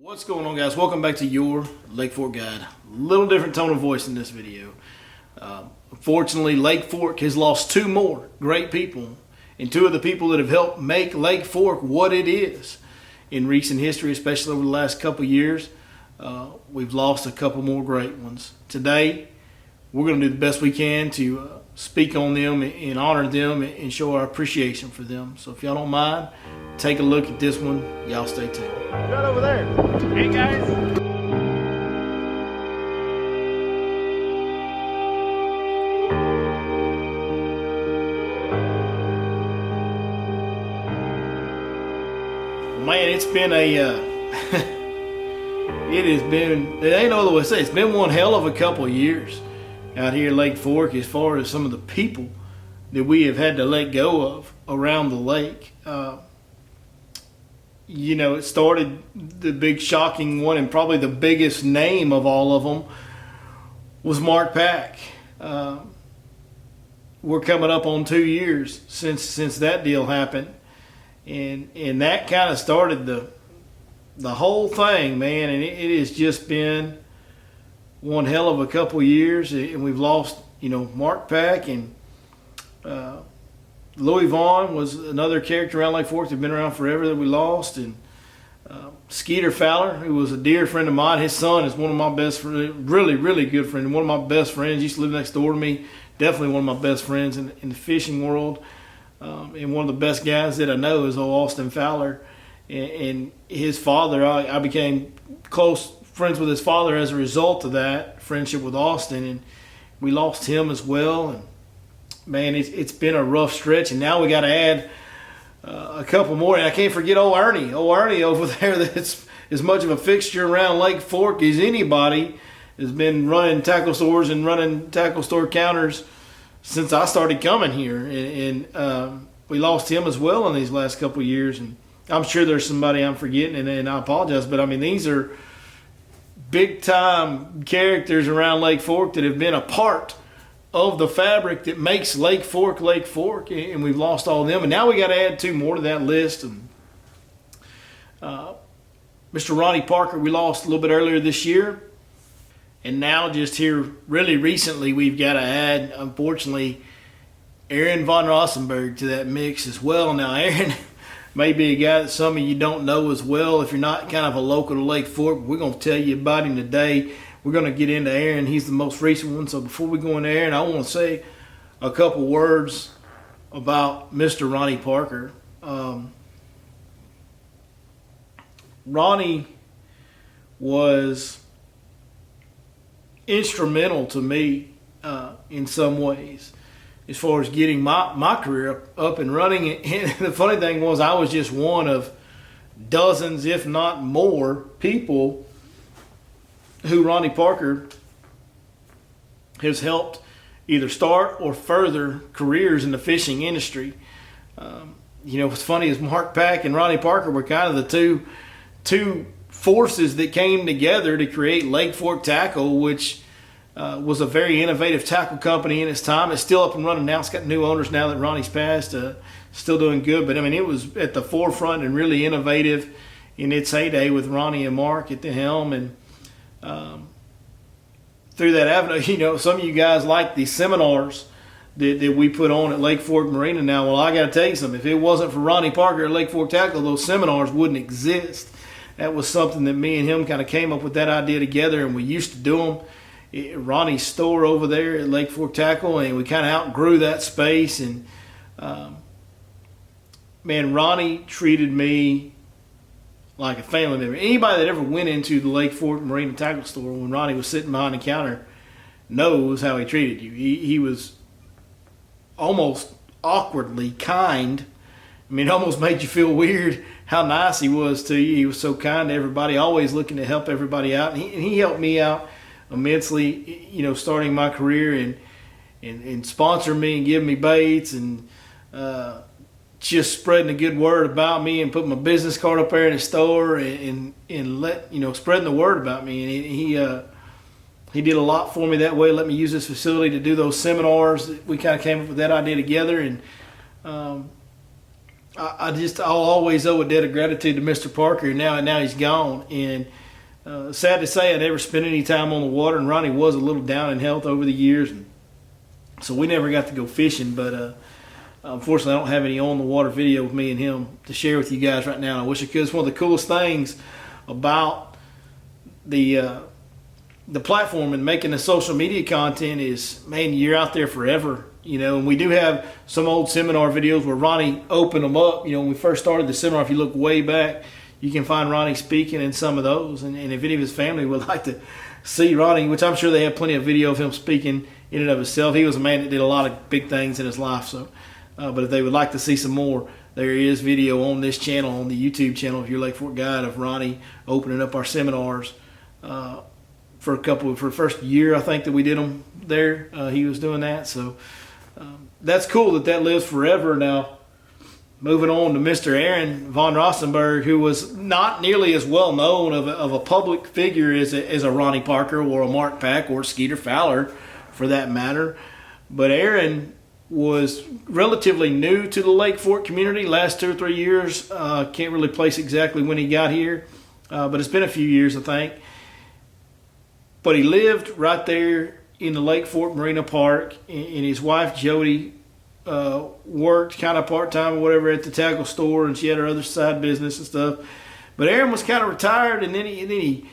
What's going on, guys? Welcome back to your Lake Fork Guide. Little different tone of voice in this video. Unfortunately, Lake Fork has lost two more great people, and two of the people that have helped make Lake Fork what it is in recent history, especially over the last couple years. We've lost a couple more great ones. Today, we're going to do the best we can to speak on them and honor them and show our appreciation for them. So if y'all don't mind, take a look at this one. Y'all stay tuned. Right over there. Hey guys. Man, it's been there ain't no other way to say it. It's been one hell of a couple of years out here at Lake Fork as far as some of the people that we have had to let go of around the lake. It started, the big shocking one and probably the biggest name of all of them was Mark Pack. We're coming up on 2 years since that deal happened, and that kind of started the whole thing, man. And it has just been one hell of a couple years, and we've lost Mark Pack, and Louis Vaughn was another character around Lake Fork that had been around forever that we lost, and Skeeter Fowler, who was a dear friend of mine. His son is one of my best friends, really, really good friend, and one of my best friends. He used to live next door to me. Definitely one of my best friends in the fishing world, and one of the best guys that I know is old Austin Fowler. And his father, I became close friends with his father as a result of that friendship with Austin, and we lost him as well. And man, it's been a rough stretch, and now we got to add a couple more. And I can't forget old Ernie over there. That's as much of a fixture around Lake Fork as anybody. Has been running tackle stores and running tackle store counters since I started coming here, and we lost him as well in these last couple of years. And I'm sure there's somebody I'm forgetting, and I apologize, but I mean, these are big time characters around Lake Fork that have been a part of the fabric that makes Lake Fork, and we've lost all of them. And now we got to add two more to that list. And Mr. Ronnie Parker, we lost a little bit earlier this year. And now just here really recently, we've got to add, unfortunately, Aaron von Rossenberg to that mix as well. Now, Aaron may be a guy that some of you don't know as well if you're not kind of a local to Lake Fork. We're going to tell you about him today. We're going to get into Aaron. He's the most recent one. So before we go into Aaron, I want to say a couple words about Mr. Ronnie Parker. Ronnie was instrumental to me in some ways as far as getting my career up and running. And the funny thing was, I was just one of dozens, if not more, people who Ronnie Parker has helped either start or further careers in the fishing industry. What's funny is Mark Pack and Ronnie Parker were kind of the two forces that came together to create Lake Fork Tackle, which was a very innovative tackle company in its time. It's still up and running now. It's got new owners now that Ronnie's passed. Still doing good, but I mean, it was at the forefront and really innovative in its heyday with Ronnie and Mark at the helm. And through that avenue, some of you guys like the seminars that we put on at Lake Fork Marina now. Well, I got to tell you something. If it wasn't for Ronnie Parker at Lake Fork Tackle, those seminars wouldn't exist. That was something that me and him kind of came up with that idea together, and we used to do them at Ronnie's store over there at Lake Fork Tackle, and we kind of outgrew that space. And man, Ronnie treated me like a family member. Anybody that ever went into the Lake Fork Marina Tackle store when Ronnie was sitting behind the counter knows how he treated you. He was almost awkwardly kind. I mean, it almost made you feel weird how nice he was to you. He was so kind to everybody, always looking to help everybody out. And he helped me out immensely, starting my career and sponsoring me and giving me baits and just spreading a good word about me and putting my business card up there in the store and spreading the word about me. And he did a lot for me that way. Let me use this facility to do those seminars. We kind of came up with that idea together, and I'll always owe a debt of gratitude to Mr. Parker. And now he's gone. And sad to say, I never spent any time on the water. And Ronnie was a little down in health over the years, and so we never got to go fishing. But unfortunately, I don't have any on the water video with me and him to share with you guys right now. And I wish I could. It's one of the coolest things about the platform and making the social media content is, man, you're out there forever. And we do have some old seminar videos where Ronnie opened them up. When we first started the seminar, if you look way back, you can find Ronnie speaking in some of those. And if any of his family would like to see Ronnie, which I'm sure they have plenty of video of him speaking in and of himself. He was a man that did a lot of big things in his life. So, but if they would like to see some more, there is video on this channel, on the YouTube channel, if you're Lake Fork Guide, of Ronnie opening up our seminars for the first year, I think, that we did them there. He was doing that. So that's cool that lives forever. Now, moving on to Mr. Aaron von Rosenberg, who was not nearly as well known of a public figure as a Ronnie Parker or a Mark Pack or Skeeter Fowler, for that matter. But Aaron was relatively new to the Lake Fork community, last 2 or 3 years. Can't really place exactly when he got here, but it's been a few years, I think. But he lived right there in the Lake Fork Marina Park, and his wife Jody worked kind of part-time or whatever at the tackle store, and she had her other side business and stuff. But Aaron was kind of retired, and then he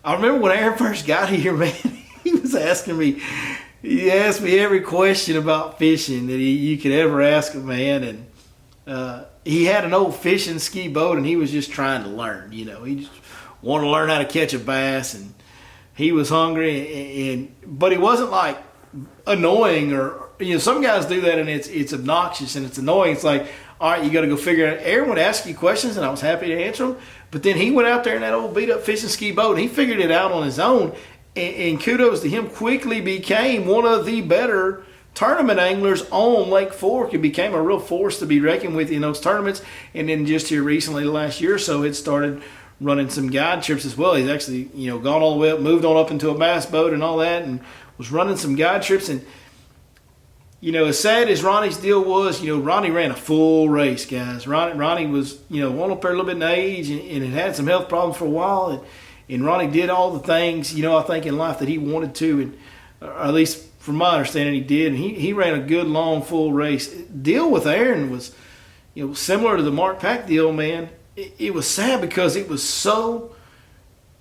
I remember when Aaron first got here, man, he was asking me, he asked me every question about fishing that you could ever ask a man. And he had an old fishing ski boat, and he was just trying to learn. He just wanted to learn how to catch a bass, and he was hungry. But he wasn't like annoying, or some guys do that, and it's obnoxious and it's annoying. It's like, all right, you got to go figure it out. Aaron would ask you questions, and I was happy to answer them. But then he went out there in that old beat-up fishing ski boat, and he figured it out on his own. And kudos to him, quickly became one of the better tournament anglers on Lake Fork. It became a real force to be reckoned with in those tournaments. And then just here recently, the last year or so, it started running some guide trips as well. He's actually, gone all the way up, moved on up into a bass boat and all that, and was running some guide trips. And, as sad as Ronnie's deal was, Ronnie ran a full race, guys. Ronnie was, one up there a little bit in age, and had some health problems for a while. And Ronnie did all the things, I think, in life that he wanted to, and or at least from my understanding, he did. And he ran a good, long, full race. Deal with Aaron was, similar to the Mark Pack deal, man. It was sad because it was so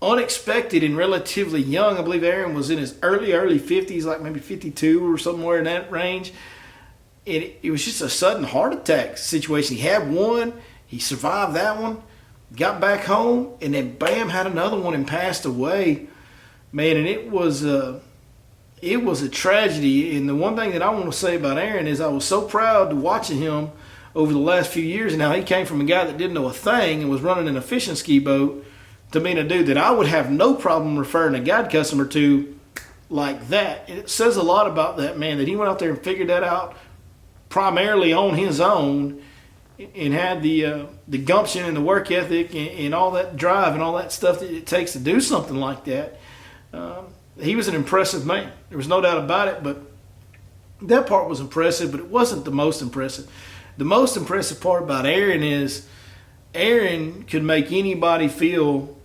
unexpected and relatively young. I believe Aaron was in his early 50s, like maybe 52 or somewhere in that range. And it was just a sudden heart attack situation. He had one. He survived that one. Got back home, and then bam, had another one and passed away. Man, and it was a tragedy. And the one thing that I want to say about Aaron is I was so proud to watching him over the last few years. And now he came from a guy that didn't know a thing and was running in a fishing ski boat to being a dude that I would have no problem referring a guide customer to like that. And it says a lot about that man, that he went out there and figured that out primarily on his own, and had the gumption and the work ethic and all that drive and all that stuff that it takes to do something like that. He was an impressive man. There was no doubt about it, but that part was impressive, but it wasn't the most impressive. The most impressive part about Aaron is Aaron could make anybody feel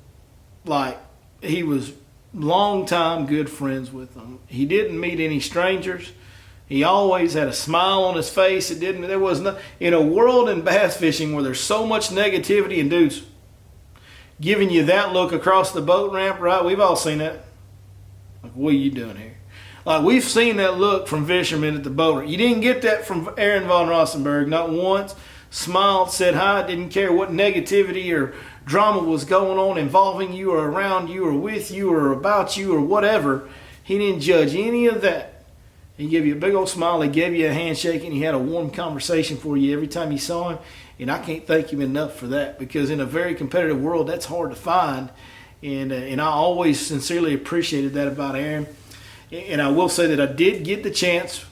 like he was long-time good friends with them. He didn't meet any strangers. He always had a smile on his face. There was no, in a world in bass fishing where there's so much negativity and dudes giving you that look across the boat ramp, right? We've all seen that. Like, what are you doing here? Like, we've seen that look from fishermen at the boat ramp. You didn't get that from Aaron von Rosenberg, not once. Smiled, said hi, didn't care what negativity or drama was going on involving you or around you or with you or about you or whatever. He didn't judge any of that. He gave you a big old smile. He gave you a handshake, and he had a warm conversation for you every time you saw him. And I can't thank him enough for that, because in a very competitive world, that's hard to find. And I always sincerely appreciated that about Aaron. And I will say that I did get the chance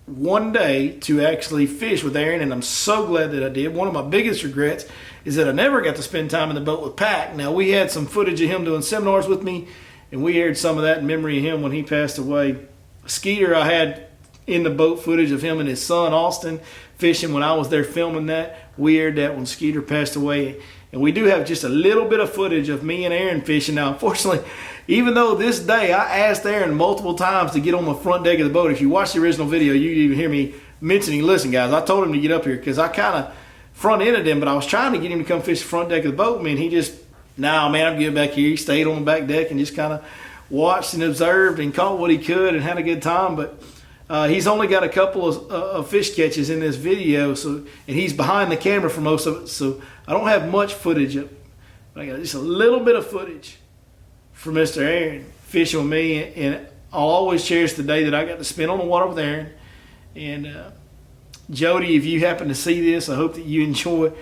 one day to actually fish with Aaron, and I'm so glad that I did. One of my biggest regrets is that I never got to spend time in the boat with Pac. Now, we had some footage of him doing seminars with me, and we aired some of that in memory of him when he passed away. Skeeter, I had in the boat footage of him and his son Austin fishing when I was there filming that. We aired that when Skeeter passed away. And we do have just a little bit of footage of me and Aaron fishing. Now, unfortunately, even though this day I asked Aaron multiple times to get on the front deck of the boat, if you watch the original video, you'd even hear me mentioning, listen, guys, I told him to get up here because I kind of front-ended him, but I was trying to get him to come fish the front deck of the boat. I mean, he just, nah, man, I'm getting back here. He stayed on the back deck and just kind of watched and observed and caught what he could and had a good time. But he's only got a couple of fish catches in this video, so and he's behind the camera for most of it, so I don't have much footage of it. But I got just a little bit of footage for Mr. Aaron fishing with me, and I'll always cherish the day that I got to spend on the water with Aaron. And Jody, if you happen to see this, I hope that you enjoy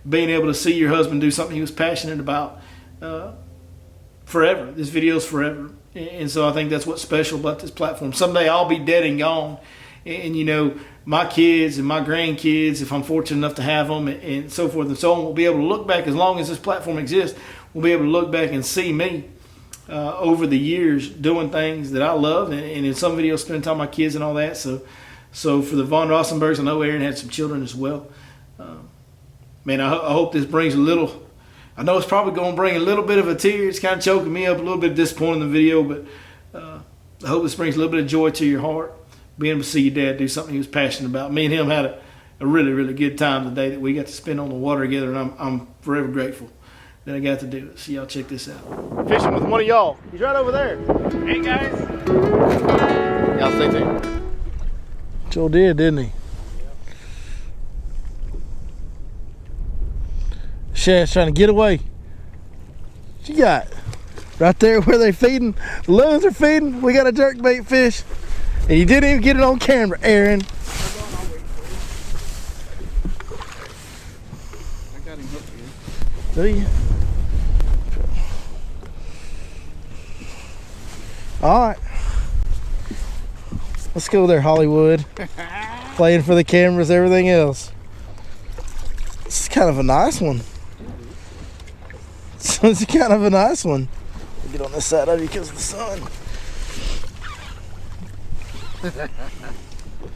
being able to see your husband do something he was passionate about forever. This video's forever. And so I think that's what's special about this platform. Someday I'll be dead and gone. And you know, my kids and my grandkids, if I'm fortunate enough to have them and so forth and so on, will be able to look back, as long as this platform exists, we'll be able to look back and see me over the years doing things that I love. And in some videos, spending time with my kids and all that. So for the Von Rossenbergs, I know Aaron had some children as well. Man, I hope this brings a little, I know it's probably going to bring a little bit of a tear. It's kind of choking me up, a little bit disappointed in the video, but I hope this brings a little bit of joy to your heart, being able to see your dad do something he was passionate about. Me and him had a really, really good time the day that we got to spend on the water together, and I'm forever grateful that I got to do it. So y'all check this out. Fishing with one of y'all. He's right over there. Hey guys. Y'all stay tuned. Sure did, didn't he? Shad's trying to get away. What you got? Right there where they feeding. The loons are feeding. We got a jerkbait fish. And you didn't even get it on camera, Aaron. I got him hooked here. Do you? Alright. Let's go there, Hollywood. Playing for the cameras, everything else. This is kind of a nice one. This is kind of a nice one. I'll get on this side of you because of the sun.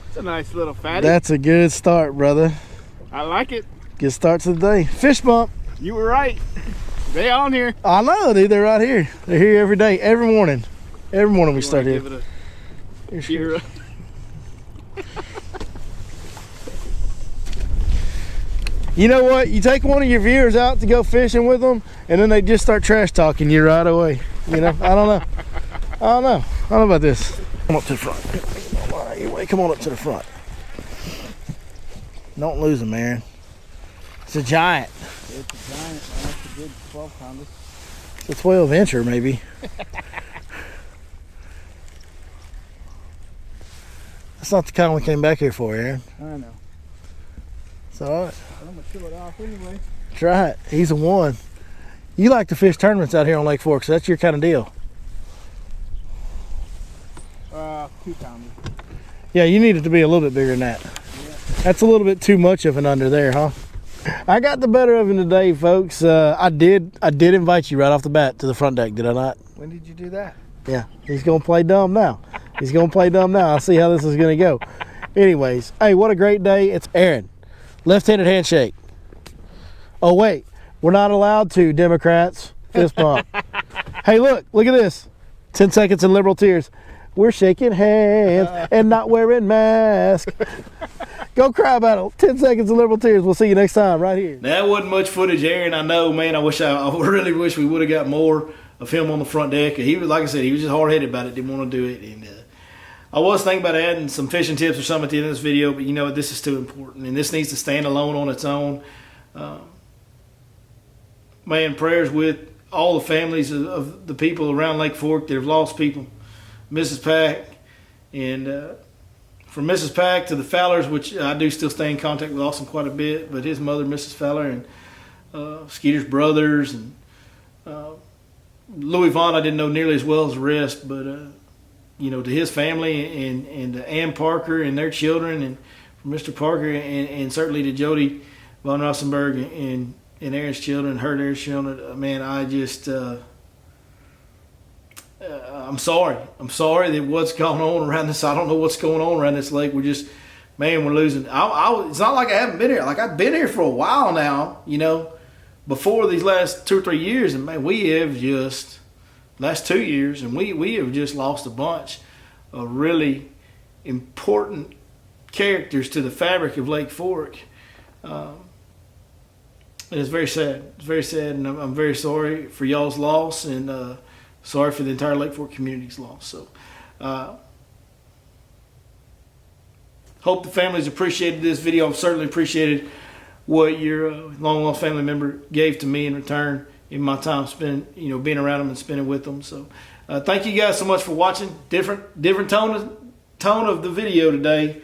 It's a nice little fatty. That's a good start, brother. I like it. Good start to the day. Fish bump. You were right. They on here. I know, dude. They're right here. They're here every day, every morning. Every morning we start here. Give it a You know what? You take one of your viewers out to go fishing with them, and then they just start trash talking you right away. You know? I don't know. I don't know. I don't know about this. Come up to the front. All right, anyway, come on up to the front. Don't lose them, Aaron. It's a giant. It's a giant, man. That's a good 12-pounder. It's a 12-incher, maybe. That's not the kind we came back here for, Aaron. I know. It's all right. I'm going to kill it off anyway. Try it. He's a one. You like to fish tournaments out here on Lake Fork, so that's your kind of deal. 2-pounder. Yeah, you need it to be a little bit bigger than that. Yeah. That's a little bit too much of an under there, huh? I got the better of him today, folks. I did invite you right off the bat to the front deck, did I not? When did you do that? Yeah, he's going to play dumb now. He's going to play dumb now. I'll see how this is going to go. Anyways, hey, what a great day. It's Aaron. Left-handed handshake. Oh, wait. We're not allowed to, Democrats. Fist bump. Hey, look at this. 10 seconds in liberal tears. We're shaking hands and not wearing masks. Go cry about it. 10 seconds of liberal tears. We'll see you next time right here. Now, that wasn't much footage, Aaron. I know, man. I really wish we would have got more of him on the front deck. He was, like I said, he was just hard-headed about it. Didn't want to do it. And I was thinking about adding some fishing tips or something at the end of this video, but you know what? This is too important, and this needs to stand alone on its own. Man, prayers with all the families of the people around Lake Fork that have lost people. Mrs. Pack, and from Mrs. Pack to the Fowlers, which I do still stay in contact with Austin quite a bit, but his mother, Mrs. Fowler, and Skeeter's brothers, and Louis Vaughn I didn't know nearly as well as the rest, but you know, to his family and to Ann Parker and their children, and from Mr. Parker, and certainly to Jody Von Rossenberg and Aaron's children, her children. Man, I just I'm sorry. I'm sorry that what's going on around this. I don't know what's going on around this lake. We're just, man, we're losing. It's not like I haven't been here. Like, I've been here for a while now, you know, before these last 2 or 3 years. And, man, we have just, last 2 years, and we have just lost a bunch of really important characters to the fabric of Lake Fork. And it's very sad. It's very sad, and I'm very sorry for y'all's loss, and sorry for the entire Lake Fork community's loss. So, hope the families appreciated this video. I've certainly appreciated what your long lost family member gave to me in return in my time spent, you know, being around them and spending with them. So, thank you guys so much for watching. Different tone of the video today.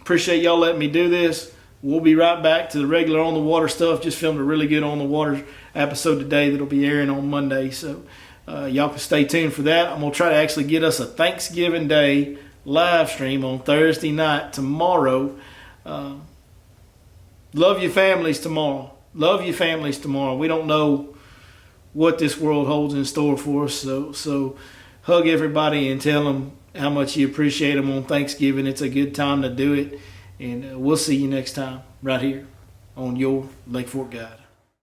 Appreciate y'all letting me do this. We'll be right back to the regular on the water stuff. Just filmed a really good on the water episode today that'll be airing on Monday. So y'all can stay tuned for that. I'm going to try to actually get us a Thanksgiving Day live stream on Thursday night tomorrow. Love your families tomorrow. Love your families tomorrow. We don't know what this world holds in store for us. So hug everybody and tell them how much you appreciate them on Thanksgiving. It's a good time to do it. And we'll see you next time right here on your Lake Fork Guide.